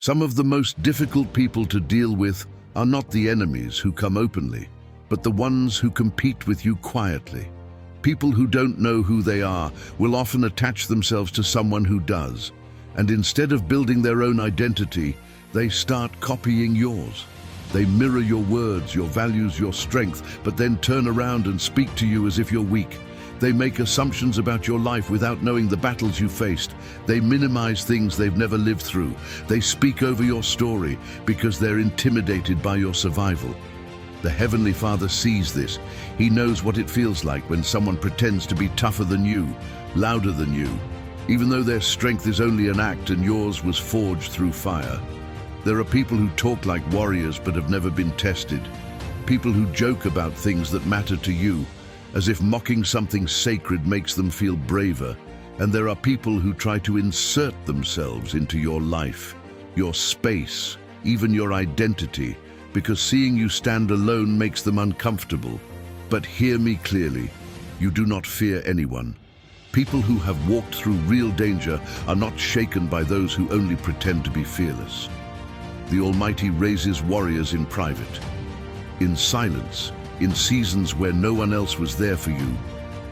Some of the most difficult people to deal with are not the enemies who come openly, but the ones who compete with you quietly. People who don't know who they are will often attach themselves to someone who does, and instead of building their own identity, they start copying yours. They mirror your words, your values, your strength, but then turn around and speak to you as if you're weak. They make assumptions about your life without knowing the battles you faced. They minimize things they've never lived through. They speak over your story because they're intimidated by your survival. The Heavenly Father sees this. He knows what it feels like when someone pretends to be tougher than you, louder than you, even though their strength is only an act and yours was forged through fire. There are people who talk like warriors but have never been tested. People who joke about things that matter to you, as if mocking something sacred makes them feel braver. And there are people who try to insert themselves into your life, your space, even your identity, because seeing you stand alone makes them uncomfortable. But hear me clearly, you do not fear anyone. People who have walked through real danger are not shaken by those who only pretend to be fearless. The Almighty raises warriors in private, in silence, in seasons where no one else was there for you.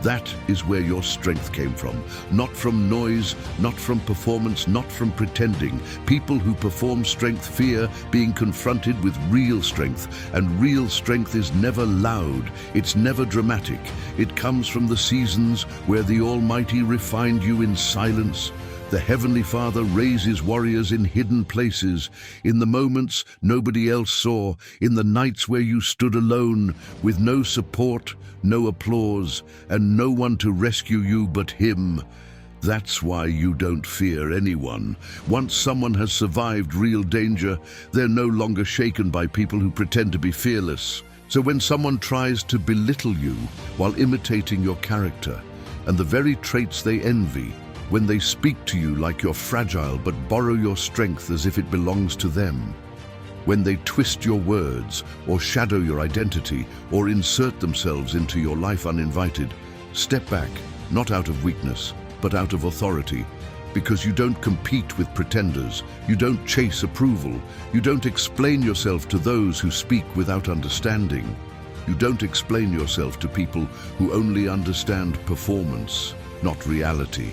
That is where your strength came from. Not from noise, not from performance, not from pretending. People who perform strength fear being confronted with real strength, and real strength is never loud, it's never dramatic. It comes from the seasons where the Almighty refined you in silence. The Heavenly Father raises warriors in hidden places, in the moments nobody else saw, in the nights where you stood alone, with no support, no applause, and no one to rescue you but Him. That's why you don't fear anyone. Once someone has survived real danger, they're no longer shaken by people who pretend to be fearless. So when someone tries to belittle you while imitating your character and the very traits they envy, when they speak to you like you're fragile but borrow your strength as if it belongs to them, when they twist your words or shadow your identity or insert themselves into your life uninvited, step back, not out of weakness, but out of authority, because you don't compete with pretenders, you don't chase approval, you don't explain yourself to those who speak without understanding. You don't explain yourself to people who only understand performance, not reality.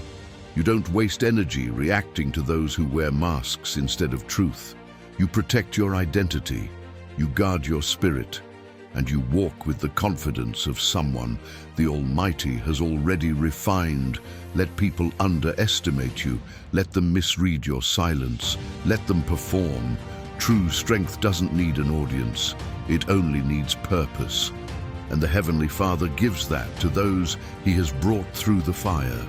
You don't waste energy reacting to those who wear masks instead of truth. You protect your identity, you guard your spirit, and you walk with the confidence of someone the Almighty has already refined. Let people underestimate you, let them misread your silence, let them perform. True strength doesn't need an audience, it only needs purpose. And the Heavenly Father gives that to those He has brought through the fire.